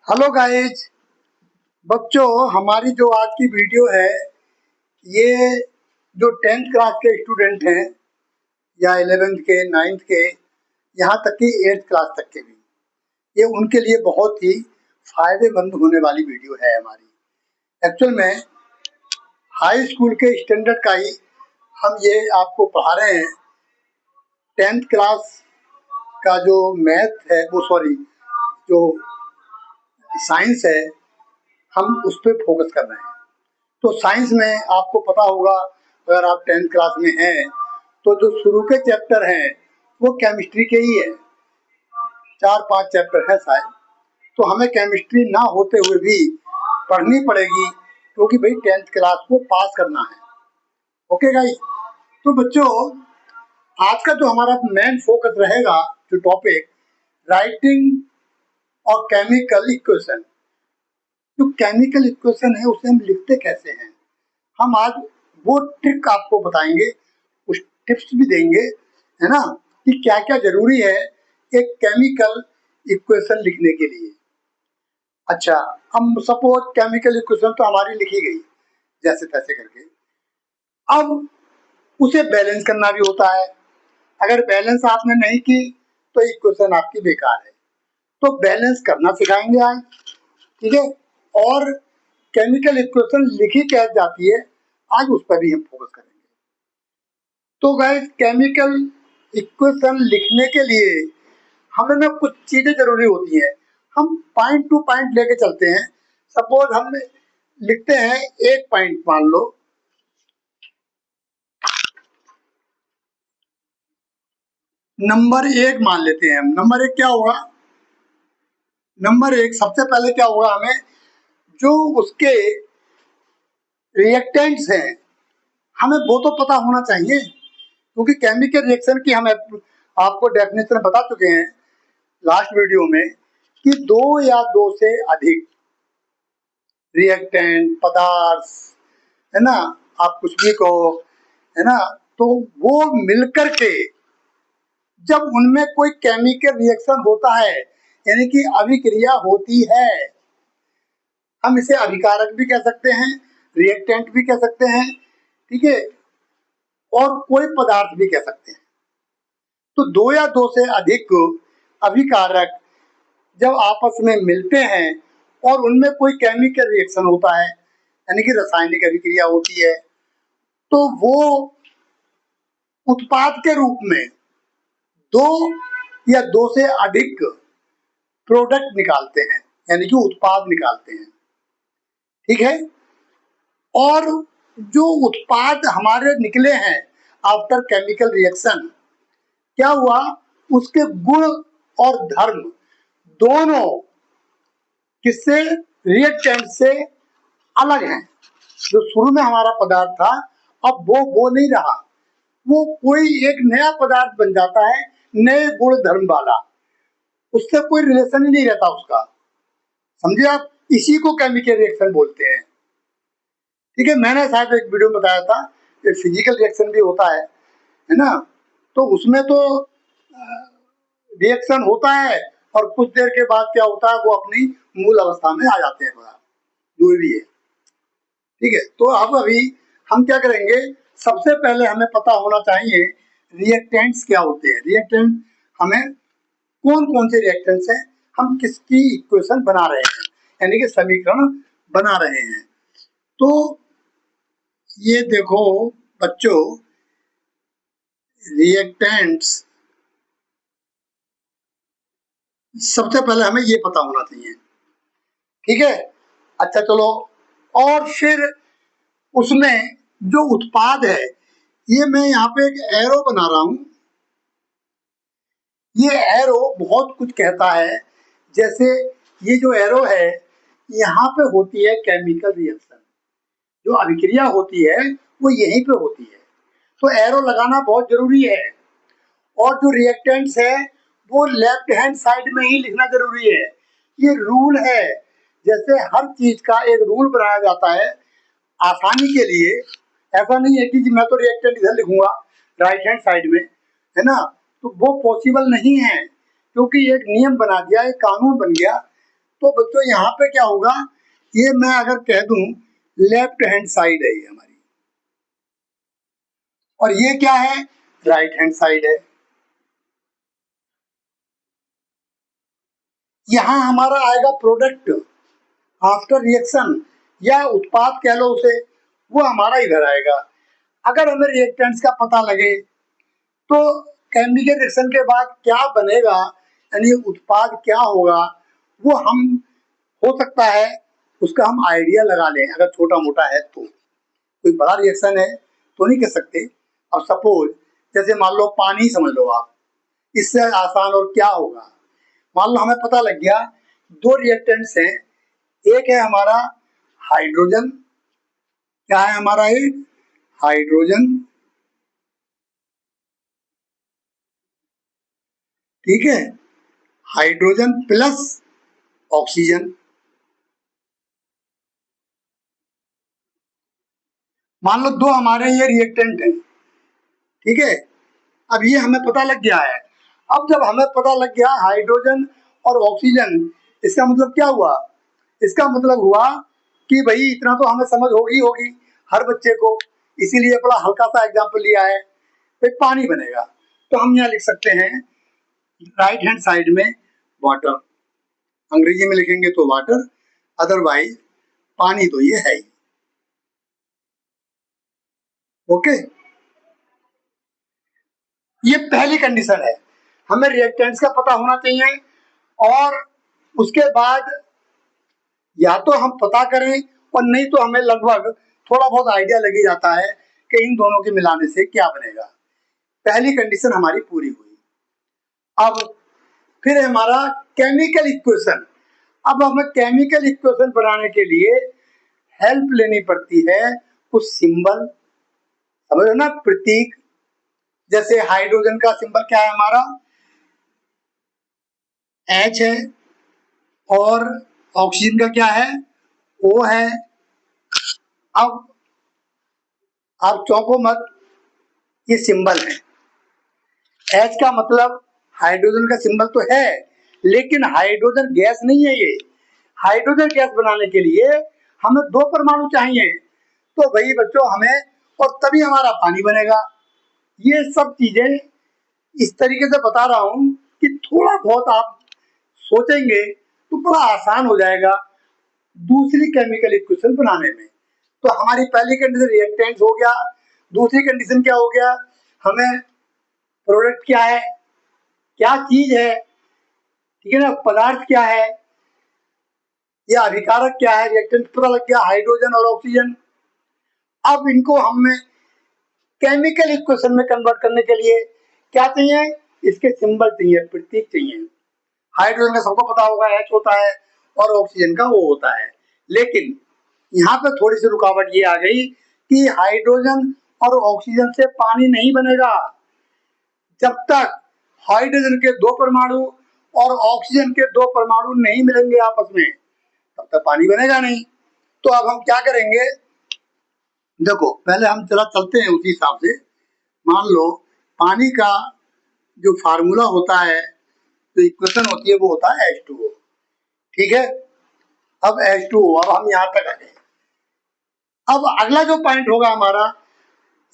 Hello guys. बच्चों, हमारी जो आज की वीडियो है ये जो 10th क्लास के स्टूडेंट हैं या 11th के 9th के यहाँ तक कि 8th क्लास तक के भी, ये उनके लिए बहुत ही फायदेमंद होने वाली वीडियो है हमारी। एक्चुअल में हाई स्कूल के स्टैंडर्ड का ही हम ये आपको पढ़ा रहे हैं। 10th क्लास का जो मैथ है जो साइंस है, हम उस पर फोकस कर रहे हैं। तो साइंस में आपको पता होगा, अगर आप 10th क्लास में हैं तो जो शुरू के चैप्टर हैं वो केमिस्ट्री के ही है। 4-5 चैप्टर है शायद, तो हमें केमिस्ट्री ना होते हुए भी पढ़नी पड़ेगी क्योंकि भाई 10th क्लास को पास करना है। ओके गाइस, तो बच्चों आज का जो हमारा मेन फोकस रहेगा, जो टॉपिक राइटिंग और केमिकल इक्वेशन। जो केमिकल इक्वेशन है उसे हम लिखते कैसे हैं, हम आज वो ट्रिक आपको बताएंगे, कुछ टिप्स भी देंगे, है ना, कि क्या क्या जरूरी है एक केमिकल इक्वेशन लिखने के लिए। अच्छा, हम सपोज केमिकल इक्वेशन तो हमारी लिखी गई जैसे तैसे करके, अब उसे बैलेंस करना भी होता है। अगर बैलेंस आपने नहीं की तो इक्वेशन आपकी बेकार है। तो बैलेंस करना सिखाएंगे आज, ठीक है। और केमिकल इक्वेशन लिखी कैसे जाती है आज उस पर भी हम फोकस करेंगे। तो गाइस, केमिकल इक्वेशन लिखने के लिए हमें ना कुछ चीजें जरूरी होती हैं। हम पॉइंट टू पॉइंट लेके चलते हैं। सपोज हम लिखते हैं एक पॉइंट, मान लो नंबर 1 मान लेते हैं हम। नंबर 1 क्या होगा? नंबर 1 सबसे पहले क्या होगा, हमें जो उसके रिएक्टेंट्स हैं हमें वो तो पता होना चाहिए, क्योंकि केमिकल रिएक्शन की हम आपको डेफिनेशन बता चुके हैं लास्ट वीडियो में कि 2 या 2 से अधिक रिएक्टेंट पदार्थ, है ना, आप कुछ भी कहो, है ना, तो वो मिलकर के जब उनमें कोई केमिकल रिएक्शन होता है, यानी कि अभिक्रिया होती है, हम इसे अभिकारक भी कह सकते हैं, रिएक्टेंट भी कह सकते हैं, ठीक है, और कोई पदार्थ भी कह सकते हैं। तो 2 या 2 से अधिक अभिकारक जब आपस में मिलते हैं और उनमें कोई केमिकल रिएक्शन होता है, यानी कि रासायनिक अभिक्रिया होती है, तो वो उत्पाद के रूप में 2 या 2 से अधिक प्रोडक्ट निकालते हैं, यानी कि उत्पाद निकालते हैं, ठीक है। और जो उत्पाद हमारे निकले हैं आफ्टर केमिकल रिएक्शन, क्या हुआ, उसके गुण और धर्म दोनों किससे, रिएक्टेंट से अलग हैं। जो शुरू में हमारा पदार्थ था अब वो नहीं रहा, वो कोई एक नया पदार्थ बन जाता है, नए गुण धर्म वाला, उससे कोई रिलेशन ही नहीं रहता उसका। समझे आप? इसी को केमिकल रिएक्शन बोलते हैं, ठीक है। मैंने शायद एक वीडियो में बताया था कि फिजिकल रिएक्शन भी होता है ना, तो उसमें तो रिएक्शन होता है और कुछ देर के बाद क्या होता है, वो अपनी मूल अवस्था में आ जाते हैं पदार्थ, जो भी है, ठीक है। तो अब अभी हम क्या करेंगे, सबसे पहले हमें पता होना चाहिए रिएक्टेंट्स क्या होते हैं। रिएक्टेंट हमें कौन कौन से रिएक्टेंट्स हैं, हम किसकी इक्वेशन बना रहे हैं, यानी कि समीकरण बना रहे हैं। तो ये देखो बच्चों, रिएक्टेंट्स सबसे पहले हमें ये पता होना चाहिए, ठीक है। अच्छा चलो, और फिर उसमें जो उत्पाद है, ये मैं यहाँ पे एक एरो बना रहा हूं। ये एरो बहुत कुछ कहता है। जैसे ये जो एरो है, यहाँ पे होती है केमिकल रिएक्शन, जो अभिक्रिया होती है वो यहीं पे होती है, तो एरो लगाना बहुत जरूरी है। और जो रिएक्टेंट्स है वो लेफ्ट हैंड साइड में ही लिखना जरूरी है। ये रूल है, जैसे हर चीज का एक रूल बनाया जाता है आसानी के लिए। ऐसा नहीं है कि मैं तो रिएक्टेंट इधर लिखूंगा राइट हैंड साइड में, है ना, तो वो पॉसिबल नहीं है, क्योंकि एक नियम बना दिया, एक कानून बन गया तो बच्चों यहाँ पे क्या होगा, ये मैं अगर कह दूं लेफ्ट हैंड साइड है ये हमारी, और ये क्या है, राइट हैंड साइड है। यहाँ हमारा आएगा प्रोडक्ट आफ्टर रिएक्शन, या उत्पाद कह लो उसे, वो हमारा इधर आएगा। अगर हमें रिएक्टेंट्स का पता लगे तो केमिकल रिएक्शन के बाद क्या बनेगा, यानी उत्पाद क्या होगा, वो हम हो सकता है उसका हम आइडिया लगा लें, अगर छोटा मोटा है तो। कोई बड़ा रिएक्शन है तो नहीं कह सकते। अब सपोज जैसे मान लो पानी समझ लो आप, इससे आसान और क्या होगा। मान लो हमें पता लग गया दो रिएक्टेंट्स हैं, एक है हमारा हाइड्रोजन, क्या है हमारा, एक हाइड्रोजन, ठीक है, हाइड्रोजन प्लस ऑक्सीजन। मान लो दो हमारे ये रिएक्टेंट हैं, ठीक है। अब ये हमें पता लग गया है। अब जब हमें पता लग गया हाइड्रोजन और ऑक्सीजन, इसका मतलब क्या हुआ, इसका मतलब हुआ कि भाई इतना तो हमें समझ होगी होगी हर बच्चे को, इसीलिए बड़ा हल्का सा एग्जाम्पल लिया है। भाई पानी बनेगा तो हम यहाँ लिख सकते हैं राइट हैंड साइड में वाटर, अंग्रेजी में लिखेंगे तो वाटर, अदरवाइज पानी तो ये है ही। ओके, ये पहली कंडीशन है, हमें रिएक्टेंट्स का पता होना चाहिए, और उसके बाद या तो हम पता करें और नहीं तो हमें लगभग थोड़ा बहुत आइडिया लग ही जाता है कि इन दोनों के मिलाने से क्या बनेगा। पहली कंडीशन हमारी पूरी हुई। अब फिर हमारा केमिकल इक्वेशन। अब हमें केमिकल इक्वेशन बनाने के लिए हेल्प लेनी पड़ती है कुछ सिंबल, समझो ना, प्रतीक। जैसे हाइड्रोजन का सिंबल क्या है हमारा, H है, और ऑक्सीजन का क्या है, O है। अब आप चौंको मत, ये सिंबल है। H का मतलब हाइड्रोजन का सिंबल तो है, लेकिन हाइड्रोजन गैस नहीं है ये। हाइड्रोजन गैस बनाने के लिए हमें दो परमाणु चाहिए, तो भाई बच्चों हमें, और तभी हमारा पानी बनेगा। ये सब चीजें इस तरीके से बता रहा हूं कि थोड़ा बहुत आप सोचेंगे तो बड़ा आसान हो जाएगा दूसरी केमिकल इक्वेशन बनाने में। तो हमारी पहली कंडीशन रिएक्टेंट हो गया, दूसरी कंडीशन क्या हो गया, हमें प्रोडक्ट क्या है, क्या चीज है, ठीक है ना, पदार्थ क्या है, या अभिकारक क्या है, रिएक्टेंट पता लग गया, हाइड्रोजन और ऑक्सीजन। अब इनको हमें केमिकल इक्वेशन में कन्वर्ट करने के लिए क्या चाहिए, इसके सिंबल चाहिए, प्रतीक चाहिए। हाइड्रोजन का सबको पता होगा H होता है, और ऑक्सीजन का O होता है। लेकिन यहाँ पे थोड़ी सी रुकावट ये आ गई कि हाइड्रोजन और ऑक्सीजन से पानी नहीं बनेगा। जब तक हाइड्रोजन के दो परमाणु और ऑक्सीजन के दो परमाणु नहीं मिलेंगे आपस में, तब तक पानी बनेगा नहीं। तो अब हम क्या करेंगे, देखो पहले हम चला चलते हैं उसी हिसाब से। मान लो पानी का जो फार्मूला होता है, जो इक्वेशन होती है, वो होता है H2O, ठीक है। अब H2O, अब हम यहाँ तक आ गए। अब अगला जो पॉइंट होगा हमारा,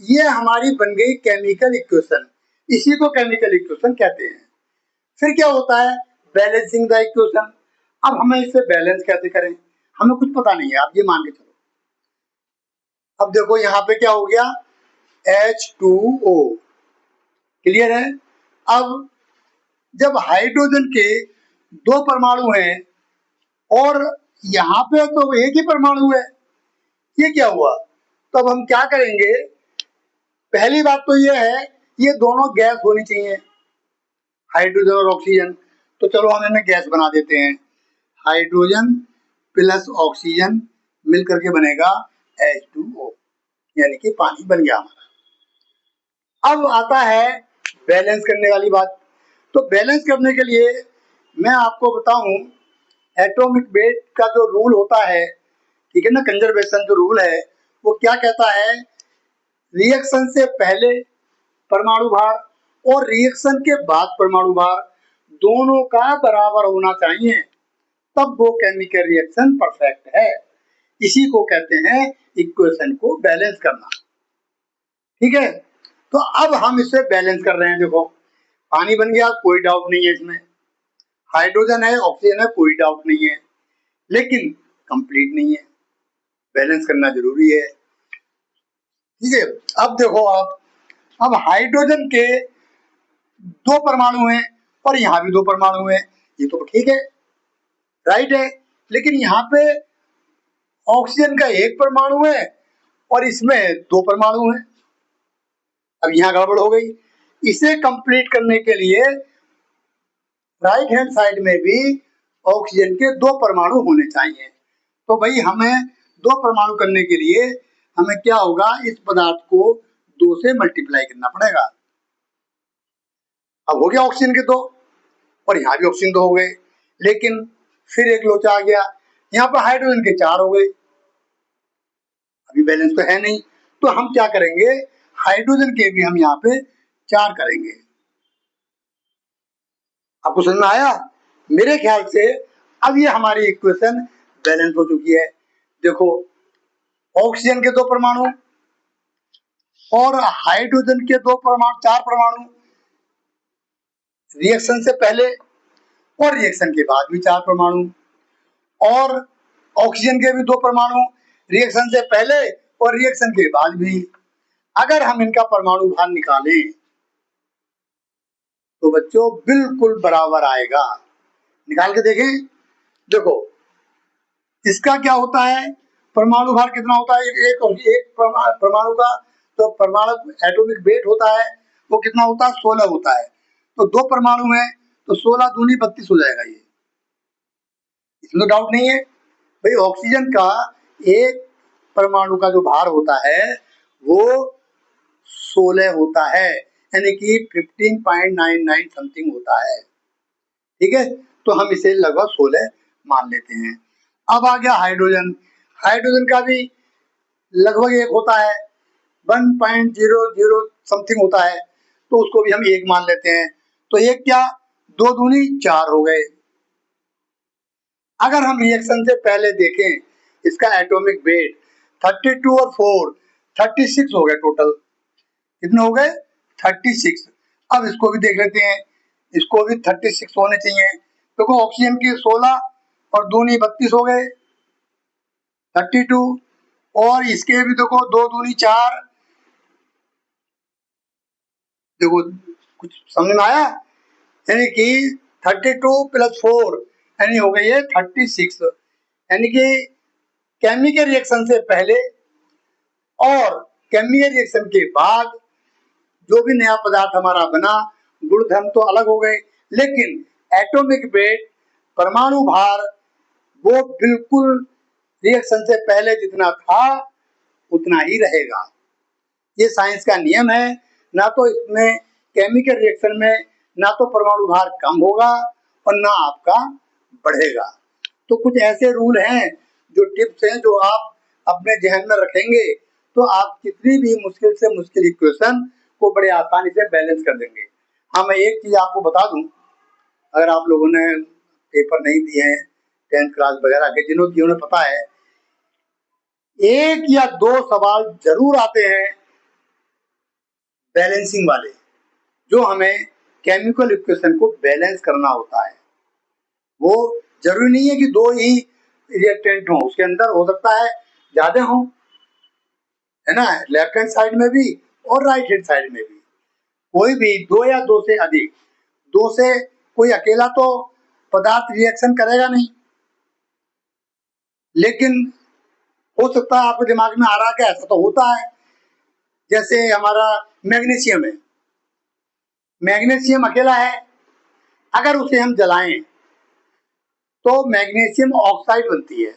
ये हमारी बन गई केमिकल इक्वेशन, इसी को केमिकल इक्वेशन कहते हैं। फिर क्या होता है, बैलेंसिंग द इक्वेशन। अब हमें इसे बैलेंस कैसे करें, हमें कुछ पता नहीं है, आप ये मान के चलो। अब देखो यहाँ पे क्या हो गया, H2O, क्लियर है। अब जब हाइड्रोजन के दो परमाणु हैं और यहाँ पे तो एक ही परमाणु है, ये क्या हुआ, तो अब हम क्या करेंगे, पहली बात तो ये है, ये दोनों गैस होनी चाहिए, हाइड्रोजन और ऑक्सीजन। तो चलो हम इन्हें गैस बना देते हैं, हाइड्रोजन प्लस ऑक्सीजन मिलकर के बनेगा H2O, यानी कि पानी बन गया हमारा। अब आता है बैलेंस करने वाली बात। तो बैलेंस करने के लिए मैं आपको बताऊं, एटॉमिक वेट का जो रूल होता है, ठीक है ना, कंजर्वेशन जो रूल है, वो क्या कहता है, रिएक्शन से पहले परमाणु भार और रिएक्शन के बाद परमाणु भार दोनों का बराबर होना चाहिए, तब वो केमिकल रिएक्शन परफेक्ट है। इसी को कहते हैं इक्वेशन को बैलेंस करना। ठीक है, तो अब हम इसे बैलेंस कर रहे हैं। देखो पानी बन गया, कोई डाउट नहीं है इसमें, हाइड्रोजन है, ऑक्सीजन है, कोई डाउट नहीं है, लेकिन कंप्लीट नहीं है, बैलेंस करना जरूरी है। ठीक है, अब देखो आप, अब हाइड्रोजन के दो परमाणु हैं और यहाँ भी दो परमाणु हैं, ये तो ठीक है, राइट है, लेकिन यहाँ पे ऑक्सीजन का एक परमाणु है और इसमें दो परमाणु हैं। अब यहाँ गड़बड़ हो गई। इसे कंप्लीट करने के लिए राइट हैंड साइड में भी ऑक्सीजन के दो परमाणु होने चाहिए। तो भाई हमें दो परमाणु करने के लिए हमें क्या होगा, इस पदार्थ को दो से मल्टीप्लाई करना पड़ेगा। अब हो गया ऑक्सीजन के दो और यहाँ भी ऑक्सीजन दो हो गए, लेकिन फिर एक लोचा आ गया, यहाँ पर हाइड्रोजन के चार हो गए, अभी बैलेंस तो है नहीं। तो हम क्या करेंगे, हाइड्रोजन के भी हम यहाँ पे चार करेंगे। आपको समझ में आया? मेरे ख्याल से अब ये हमारी इक्वेशन बैलेंस हो चुकी है। देखो ऑक्सीजन के दो परमाणु और हाइड्रोजन के दो परमाणु, चार परमाणु रिएक्शन से पहले और रिएक्शन के बाद भी चार परमाणु, और ऑक्सीजन के भी दो परमाणु रिएक्शन से पहले और रिएक्शन के बाद भी। अगर हम इनका परमाणु भार निकालें तो बच्चों बिल्कुल बराबर आएगा। निकाल के देखें। देखो इसका क्या होता है, परमाणु भार कितना होता है, एक परमाणु का तो परमाणु एटॉमिक वेट होता है वो कितना होता है, 16 होता है। तो दो परमाणु है तो 16 दूनी 32 हो जाएगा, ये इसमें तो डाउट नहीं है। भाई ऑक्सीजन का एक परमाणु का जो भार होता है वो 16 होता है, यानी कि 15.99 समथिंग होता है। ठीक है, तो हम इसे लगभग 16 मान लेते हैं। अब आ गया हाइड्रोजन। हाइड्रोजन का भी लगभग एक होता है, 1.00 समथिंग होता है, तो उसको भी हम एक मान लेते हैं। तो एक क्या, दो दूनी चार हो गए। अगर हम रिएक्शन से पहले देखें, इसका एटॉमिक वेट 32 और 4 36 हो गए टोटल। कितने हो गए, 36। अब इसको भी देख लेते हैं, इसको भी 36 होने चाहिए। देखो ऑक्सीजन के 16 और दूनी 32 हो गए, 32, और इसके भी देखो दो दूनी चार। देखो कुछ समझ में आया, यानी कि 32 प्लस 4 यानी हो गई है 36। यानी कि केमिकल रिएक्शन से पहले और केमिकल रिएक्शन के बाद जो भी नया पदार्थ हमारा बना, गुणधर्म तो अलग हो गए, लेकिन एटॉमिक वेट, परमाणु भार, वो बिल्कुल रिएक्शन से पहले जितना था उतना ही रहेगा। ये साइंस का नियम है। ना तो इसमें केमिकल रिएक्शन में ना तो परमाणु भार कम होगा और ना आपका बढ़ेगा। तो कुछ ऐसे रूल हैं, जो टिप्स हैं, जो आप अपने जहन में रखेंगे तो आप कितनी भी मुश्किल से मुश्किल इक्वेशन को बड़े आसानी से बैलेंस कर देंगे। हाँ, मैं एक चीज आपको बता दूं, अगर आप लोगों ने पेपर नहीं दिए हैं 10th क्लास वगैरह के, जिन्होंने पता है, एक या दो सवाल जरूर आते हैं बैलेंसिंग वाले, जो हमें केमिकल इक्वेशन को बैलेंस करना होता है। वो जरूरी नहीं है कि दो ही रिएक्टेंट हो, उसके अंदर हो सकता है ज्यादा हो, है ना, लेफ्ट हैंड साइड में भी और राइट हैंड साइड में भी। कोई भी दो या दो से अधिक, दो से कोई अकेला तो पदार्थ रिएक्शन करेगा नहीं, लेकिन हो सकता है आपके दिमाग में आ रहा है कि ऐसा तो होता है। जैसे हमारा मैग्नीशियम है, मैग्नीशियम अकेला है, अगर उसे हम जलाएं तो मैग्नीशियम ऑक्साइड बनती है।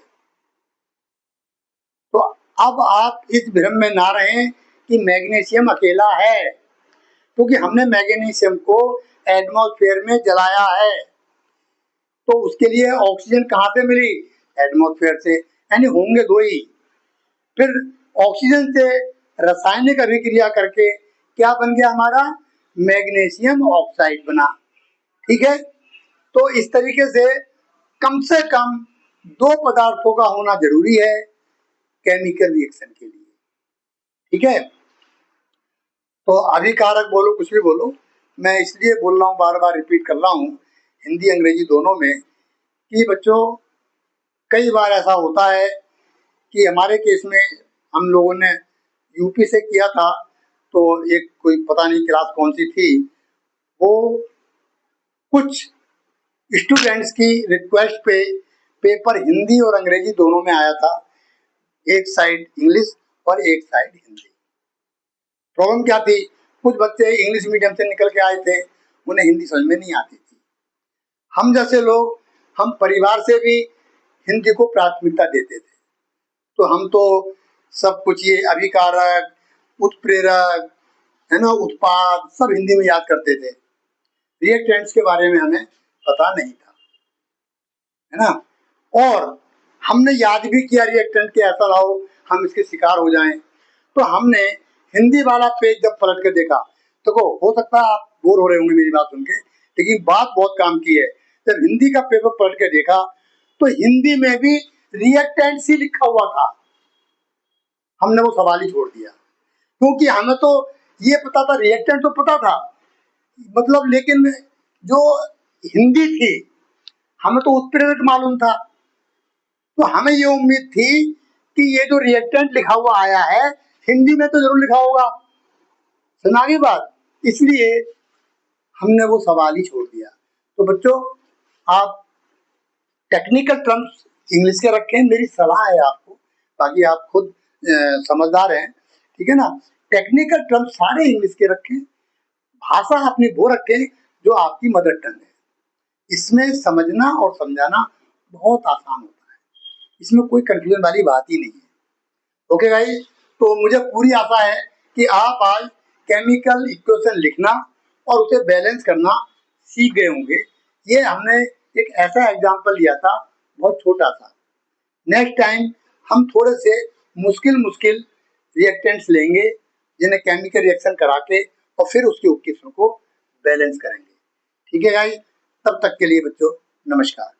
तो अब आप इस भ्रम में ना रहें कि मैग्नीशियम अकेला है, क्योंकि हमने मैग्नीशियम को एटमॉस्फेयर में जलाया है, तो उसके लिए ऑक्सीजन कहाँ से मिली, एटमॉस्फेयर से, यानी होंगे दो ही। फिर ऑक्सीजन से रासायनिक अभिक्रिया करके क्या बन गया हमारा, मैग्नीशियम ऑक्साइड बना। ठीक है, तो इस तरीके से कम से कम 2 पदार्थों का होना जरूरी है केमिकल रिएक्शन के लिए। ठीक है, तो अभिकारक बोलो कुछ भी बोलो, मैं इसलिए बोल रहा हूँ, बार बार रिपीट कर रहा हूँ हिंदी अंग्रेजी दोनों में, कि बच्चों कई बार ऐसा होता है कि हमारे केस में हम लोगों ने यूपी से किया था, तो एक कोई पता नहीं क्लास कौन सी थी, वो कुछ स्टूडेंट्स की रिक्वेस्ट पे पेपर हिंदी और अंग्रेजी दोनों में आया था, एक साइड इंग्लिश और एक साइड हिंदी। प्रॉब्लम क्या थी, कुछ बच्चे इंग्लिश मीडियम से निकल के आए थे, उन्हें हिंदी समझ में नहीं आती थी। हम जैसे लोग, हम परिवार से भी हिंदी को प्राथमिकता देते थे, तो हम तो सब कुछ ये अभिकारक, उत्प्रेरक, है ना, उत्पाद सब हिंदी में याद करते थे। रिएक्टेंट्स के बारे में हमें पता नहीं था, है ना। और हमने याद भी किया रिएक्टेंट के, ऐसा ना हो हम इसके शिकार हो जाएं। तो हमने हिंदी वाला पेज जब पलट के देखा, तो हो सकता है आप बोर हो रहे होंगे मेरी बात सुन के, लेकिन बात बहुत काम की है। जब हिंदी का पेपर पलट के देखा तो हिंदी में भी रिएक्टेंट्स ही लिखा हुआ था। हमने वो सवाल ही छोड़ दिया, क्योंकि हमें तो ये पता था, रिएक्टेंट तो पता था मतलब, लेकिन जो हिंदी थी हमें तो उत्प्रेरक मालूम था। तो हमें ये उम्मीद थी कि ये जो रिएक्टेंट लिखा हुआ आया है हिंदी में तो जरूर लिखा होगा, सुना की बात, इसलिए हमने वो सवाल ही छोड़ दिया। तो बच्चों आप टेक्निकल टर्म्स इंग्लिश के रखें, मेरी सलाह है आपको, बाकी आप खुद समझदार हैं, ठीक है ना। टेक्निकल टर्म्स सारे इंग्लिश के रखें, भाषा अपनी वो रखें जो आपकी मदर टंग है। इसमें समझना और समझाना बहुत आसान होता है, इसमें कोई कंफ्यूजन वाली बात ही नहीं है। ओके गाइस, तो मुझे पूरी आशा है कि आप आज केमिकल इक्वेशन लिखना और उसे बैलेंस करना सीख गए होंगे। ये हमने एक ऐसा एग्जाम्पल लिया था, बहुत छोटा सा। नेक्स्ट टाइम हम थोड़े से मुश्किल मुश्किल रिएक्टेंट्स लेंगे, जिन्हें केमिकल रिएक्शन करा के और फिर उसके इक्वेशन को बैलेंस करेंगे। ठीक है गाइस, तब तक के लिए बच्चों नमस्कार।